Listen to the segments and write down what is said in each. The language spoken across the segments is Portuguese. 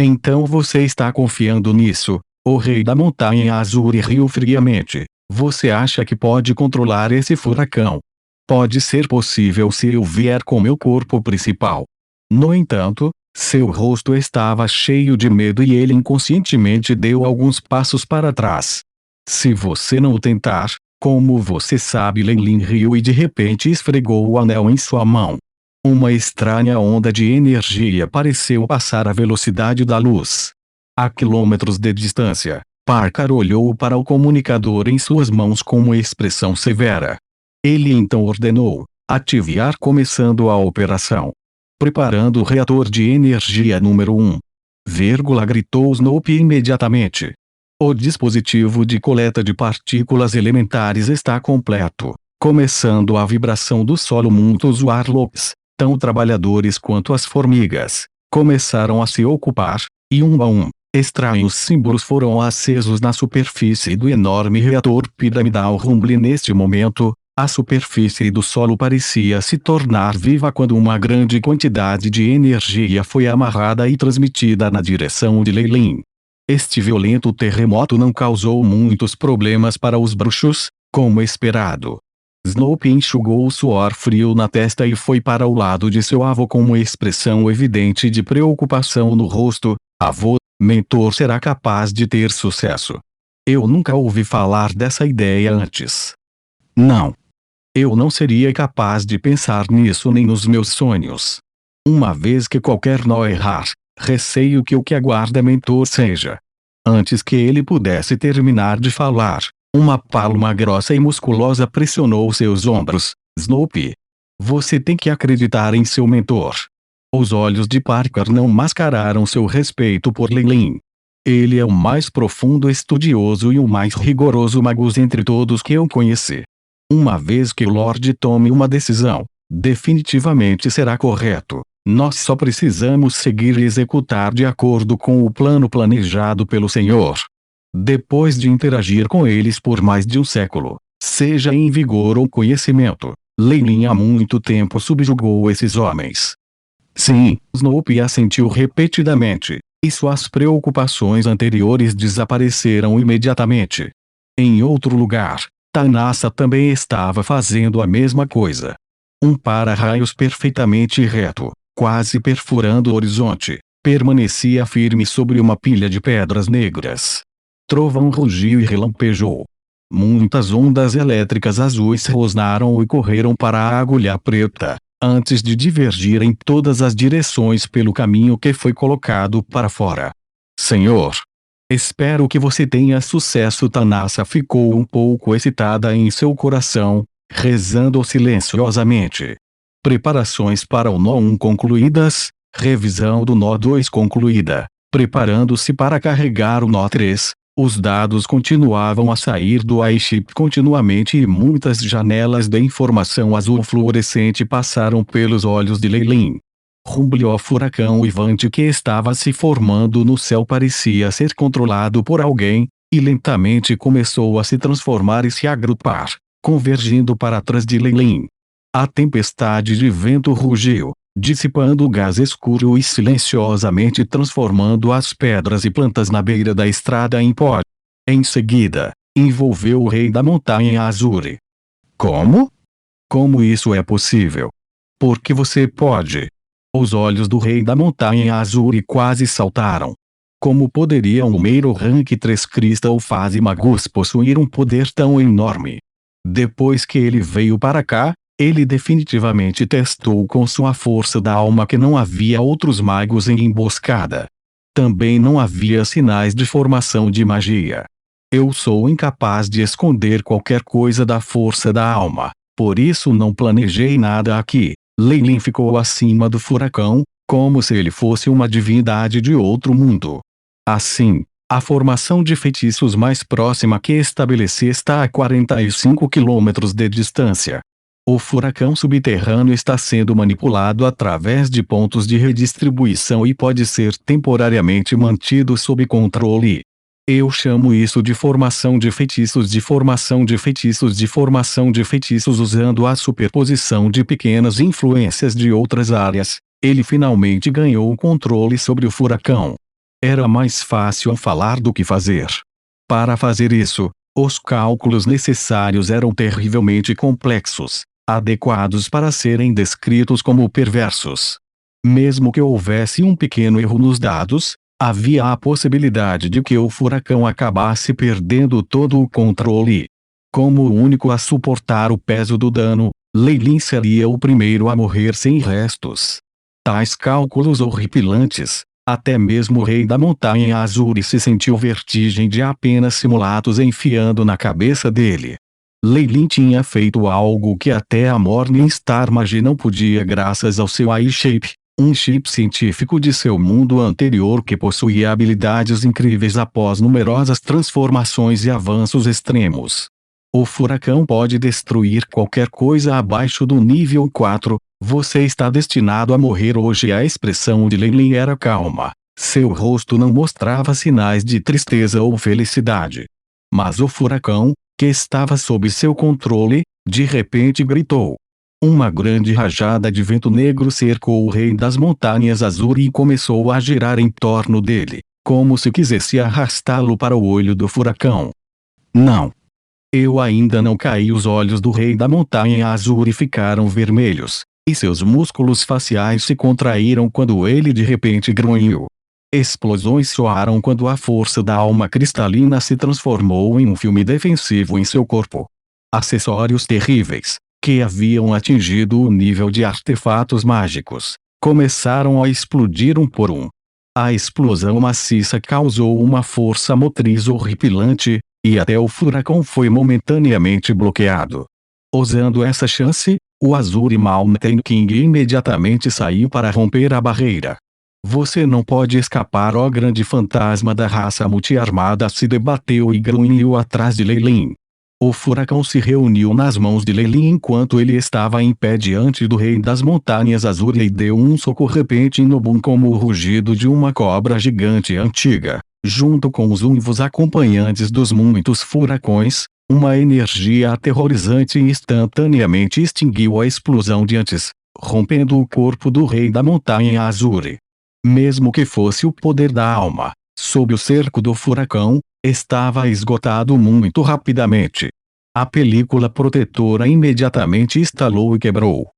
Então você está confiando nisso? O rei da montanha azul riu friamente. Você acha que pode controlar esse furacão? Pode ser possível se eu vier com meu corpo principal. No entanto, seu rosto estava cheio de medo e ele inconscientemente deu alguns passos para trás. Se você não tentar, como você sabe, Lei Lin riu e de repente esfregou o anel em sua mão. Uma estranha onda de energia pareceu passar à velocidade da luz. A quilômetros de distância, Parker olhou para o comunicador em suas mãos com uma expressão severa. Ele então ordenou: ativar, começando a operação. Preparando o reator de energia número 1. Gritou Snoopy imediatamente. O dispositivo de coleta de partículas elementares está completo. Começando a vibração do solo, muitos warlocks, tão trabalhadores quanto as formigas, começaram a se ocupar, e um a um, estranhos símbolos foram acesos na superfície do enorme reator piramidal Rumble. Neste momento, a superfície do solo parecia se tornar viva quando uma grande quantidade de energia foi amarrada e transmitida na direção de Lei Lin. Este violento terremoto não causou muitos problemas para os bruxos, como esperado. Snoopy enxugou o suor frio na testa e foi para o lado de seu avô com uma expressão evidente de preocupação no rosto. Avô, mentor será capaz de ter sucesso. Eu nunca ouvi falar dessa ideia antes. Não. Eu não seria capaz de pensar nisso nem nos meus sonhos. Uma vez que qualquer nó errar, receio que o que aguarda mentor seja. Antes que ele pudesse terminar de falar, uma palma grossa e musculosa pressionou seus ombros. Snoopy, você tem que acreditar em seu mentor. Os olhos de Parker não mascararam seu respeito por Lei Lin. Ele é o mais profundo estudioso e o mais rigoroso mago entre todos que eu conheci. Uma vez que o Lorde tome uma decisão, definitivamente será correto. Nós só precisamos seguir e executar de acordo com o plano planejado pelo Senhor. Depois de interagir com eles por mais de um século, seja em vigor ou conhecimento, Lei Lin há muito tempo subjugou esses homens. Sim, Snoopy assentiu repetidamente, e suas preocupações anteriores desapareceram imediatamente. Em outro lugar, Tanassa também estava fazendo a mesma coisa. Um para-raios perfeitamente reto, quase perfurando o horizonte, permanecia firme sobre uma pilha de pedras negras. Trovão rugiu e relampejou. Muitas ondas elétricas azuis rosnaram e correram para a agulha preta, antes de divergir em todas as direções pelo caminho que foi colocado para fora. Senhor! Espero que você tenha sucesso. Tanassa ficou um pouco excitada em seu coração, rezando silenciosamente. Preparações para o nó 1 concluídas, revisão do nó 2 concluída, preparando-se para carregar o nó 3. Os dados continuavam a sair do iChip continuamente e muitas janelas de informação azul fluorescente passaram pelos olhos de Lei Lin. Rumble, o furacão uivante que estava se formando no céu parecia ser controlado por alguém, e lentamente começou a se transformar e se agrupar, convergindo para trás de Lei Lin. A tempestade de vento rugiu, dissipando o gás escuro e silenciosamente transformando as pedras e plantas na beira da estrada em pó. Em seguida, envolveu o rei da montanha azul. Como? Como isso é possível? Porque você pode. Os olhos do rei da montanha azul quase saltaram. Como poderia um mero rank 3 Crystal Phase Magus possuir um poder tão enorme? Depois que ele veio para cá, ele definitivamente testou com sua força da alma que não havia outros magos em emboscada. Também não havia sinais de formação de magia. Eu sou incapaz de esconder qualquer coisa da força da alma, por isso não planejei nada aqui. Lei Lin ficou acima do furacão, como se ele fosse uma divindade de outro mundo. Assim, a formação de feitiços mais próxima que estabeleci está a 45 quilômetros de distância. O furacão subterrâneo está sendo manipulado através de pontos de redistribuição e pode ser temporariamente mantido sob controle. Eu chamo isso de formação de feitiços, de formação de feitiços, de formação de feitiços usando a superposição de pequenas influências de outras áreas. Ele finalmente ganhou o controle sobre o furacão. Era mais fácil falar do que fazer. Para fazer isso, os cálculos necessários eram terrivelmente complexos, adequados para serem descritos como perversos. Mesmo que houvesse um pequeno erro nos dados, havia a possibilidade de que o furacão acabasse perdendo todo o controle. Como o único a suportar o peso do dano, Leilin seria o primeiro a morrer sem restos. Tais cálculos horripilantes, até mesmo o rei da montanha Azuri se sentiu vertigem de apenas simulados enfiando na cabeça dele. Leilin tinha feito algo que até a Morningstar Magi não podia graças ao seu iShape, um chip científico de seu mundo anterior que possuía habilidades incríveis após numerosas transformações e avanços extremos. O furacão pode destruir qualquer coisa abaixo do nível 4, você está destinado a morrer hoje. A expressão de Leilin era calma, seu rosto não mostrava sinais de tristeza ou felicidade. Mas o furacão, que estava sob seu controle, de repente gritou. Uma grande rajada de vento negro cercou o rei das montanhas Azuri e começou a girar em torno dele, como se quisesse arrastá-lo para o olho do furacão. Não! Eu ainda não caí. Os olhos do rei da montanha Azuri ficaram vermelhos, e seus músculos faciais se contraíram quando ele de repente grunhiu. Explosões soaram quando a força da alma cristalina se transformou em um filme defensivo em seu corpo. Acessórios terríveis, que haviam atingido o nível de artefatos mágicos, começaram a explodir um por um. A explosão maciça causou uma força motriz horripilante, e até o furacão foi momentaneamente bloqueado. Usando essa chance, o Azuri Mountain King imediatamente saiu para romper a barreira. Você não pode escapar. O grande fantasma da raça multiarmada se debateu e grunhiu atrás de Leilin. O furacão se reuniu nas mãos de Leilin enquanto ele estava em pé diante do rei das montanhas Azuri e deu um soco repentino como o rugido de uma cobra gigante antiga. Junto com os uivos acompanhantes dos muitos furacões, uma energia aterrorizante instantaneamente extinguiu a explosão de antes, rompendo o corpo do rei da montanha Azuri. Mesmo que fosse o poder da alma, sob o cerco do furacão, estava esgotado muito rapidamente. A película protetora imediatamente estalou e quebrou.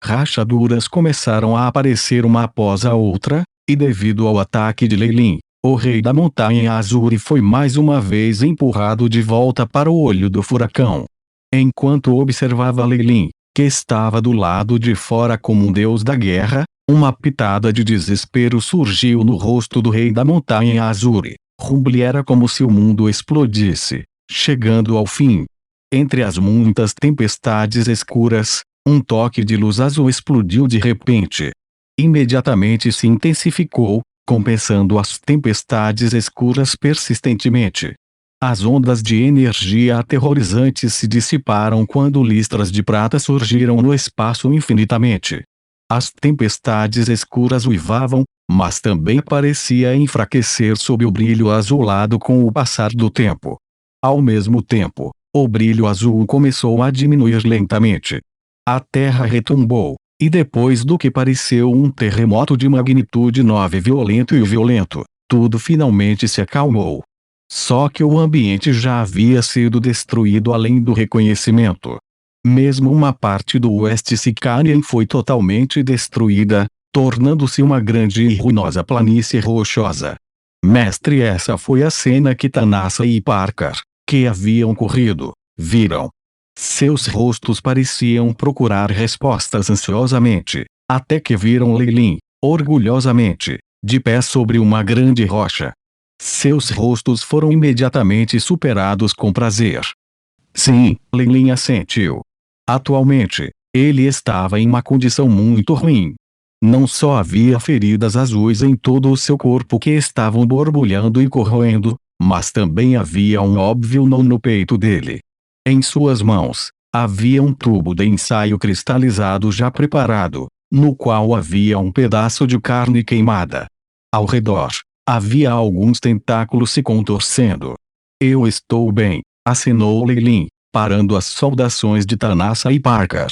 Rachaduras começaram a aparecer uma após a outra, e devido ao ataque de Leilin, o rei da montanha Azuri foi mais uma vez empurrado de volta para o olho do furacão. Enquanto observava Leilin, que estava do lado de fora como um deus da guerra, uma pitada de desespero surgiu no rosto do rei da montanha Azuri. Rumble era como se o mundo explodisse, chegando ao fim. Entre as muitas tempestades escuras, um toque de luz azul explodiu de repente. Imediatamente se intensificou, compensando as tempestades escuras persistentemente. As ondas de energia aterrorizantes se dissiparam quando listras de prata surgiram no espaço infinitamente. As tempestades escuras uivavam, mas também parecia enfraquecer sob o brilho azulado com o passar do tempo. Ao mesmo tempo, o brilho azul começou a diminuir lentamente. A terra retumbou, e depois do que pareceu um terremoto de magnitude 9 violento, tudo finalmente se acalmou. Só que o ambiente já havia sido destruído além do reconhecimento. Mesmo uma parte do West Sicarian foi totalmente destruída, tornando-se uma grande e ruinosa planície rochosa. Mestre, essa foi a cena que Tanassa e Parker, que haviam corrido, viram. Seus rostos pareciam procurar respostas ansiosamente, até que viram Leilin, orgulhosamente, de pé sobre uma grande rocha. Seus rostos foram imediatamente superados com prazer. Sim, Leilin assentiu. Atualmente, ele estava em uma condição muito ruim. Não só havia feridas azuis em todo o seu corpo que estavam borbulhando e corroendo, mas também havia um óbvio nó no peito dele. Em suas mãos, havia um tubo de ensaio cristalizado já preparado, no qual havia um pedaço de carne queimada. Ao redor, havia alguns tentáculos se contorcendo. Eu estou bem, acenou Leilin, parando as saudações de Tanassa e Parker.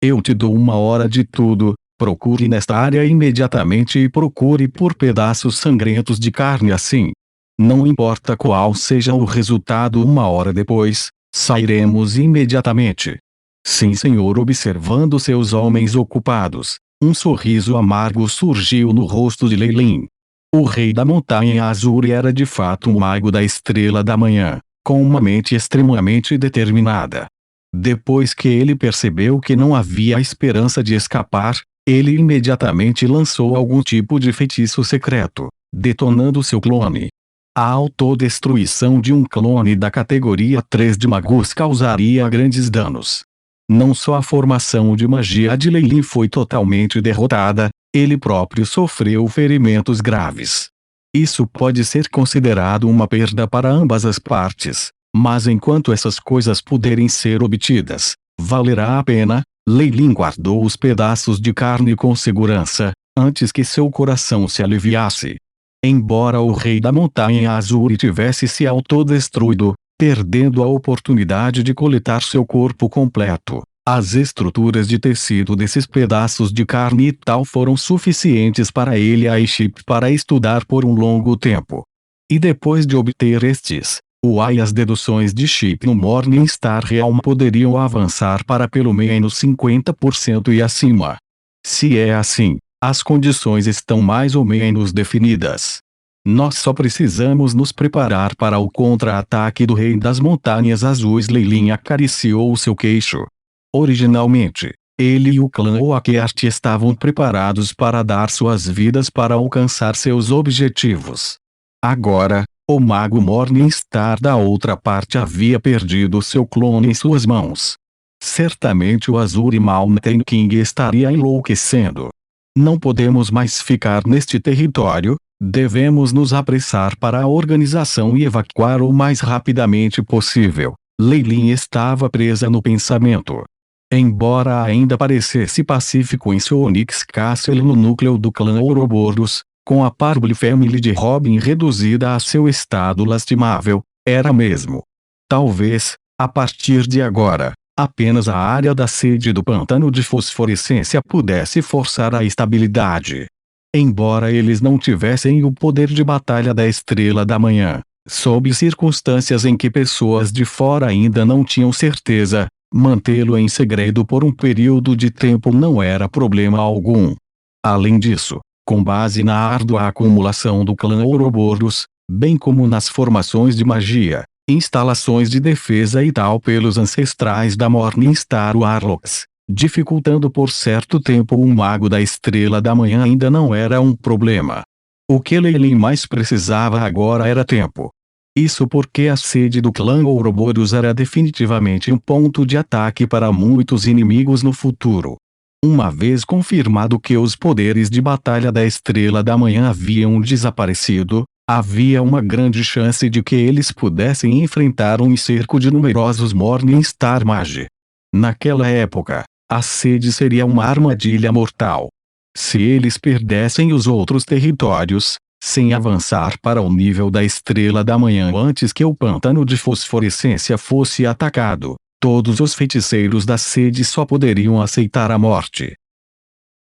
Eu te dou 1 hora de tudo, Procure nesta área imediatamente e procure por pedaços sangrentos de carne assim. Não importa qual seja o resultado, 1 hora depois, sairemos imediatamente. Sim, senhor. Observando seus homens ocupados, um sorriso amargo surgiu no rosto de Lei Lin. O rei da Montanha Azul era de fato um mago da Estrela da Manhã, com uma mente extremamente determinada. Depois que ele percebeu que não havia esperança de escapar, ele imediatamente lançou algum tipo de feitiço secreto, detonando seu clone. A autodestruição de um clone da categoria 3 de magos causaria grandes danos. Não só a formação de magia de Lei Lin foi totalmente derrotada, ele próprio sofreu ferimentos graves. Isso pode ser considerado uma perda para ambas as partes, mas enquanto essas coisas puderem ser obtidas, valerá a pena. Lei Lin guardou os pedaços de carne com segurança, antes que seu coração se aliviasse. Embora o rei da Montanha Azul tivesse se autodestruído, perdendo a oportunidade de coletar seu corpo completo, as estruturas de tecido desses pedaços de carne e tal foram suficientes para ele e a Chip para estudar por um longo tempo. E depois de obter estes, o A e as deduções de Chip no Morningstar Realm poderiam avançar para pelo menos 50% e acima. Se é assim, as condições estão mais ou menos definidas. Nós só precisamos nos preparar para o contra-ataque do Rei das Montanhas Azuis. Lei Lin acariciou o seu queixo. Originalmente, ele e o clã Oakert estavam preparados para dar suas vidas para alcançar seus objetivos. Agora, o mago Morningstar da outra parte havia perdido seu clone em suas mãos. Certamente o Azure Mountain King estaria enlouquecendo. Não podemos mais ficar neste território, devemos nos apressar para a organização e evacuar o mais rapidamente possível. Lei Lin estava presa no pensamento. Embora ainda parecesse pacífico em seu Onyx Castle no núcleo do clã Ouroboros, com a Parble Family de Robin reduzida a seu estado lastimável, era mesmo. Talvez, a partir de agora, apenas a área da sede do pântano de fosforescência pudesse forçar a estabilidade. Embora eles não tivessem o poder de batalha da Estrela da Manhã, sob circunstâncias em que pessoas de fora ainda não tinham certeza, mantê-lo em segredo por um período de tempo não era problema algum. Além disso, com base na árdua acumulação do clã Ouroboros, bem como nas formações de magia, instalações de defesa e tal pelos ancestrais da Morningstar Warlocks, dificultando por certo tempo um mago da Estrela da Manhã ainda não era um problema. O que Lei Lin mais precisava agora era tempo. Isso porque a sede do clã Ouroboros era definitivamente um ponto de ataque para muitos inimigos no futuro. Uma vez confirmado que os poderes de batalha da Estrela da Manhã haviam desaparecido, havia uma grande chance de que eles pudessem enfrentar um cerco de numerosos Morningstar Mage. Naquela época, a sede seria uma armadilha mortal. Se eles perdessem os outros territórios, sem avançar para o nível da Estrela da Manhã antes que o pântano de fosforescência fosse atacado, todos os feiticeiros da sede só poderiam aceitar a morte.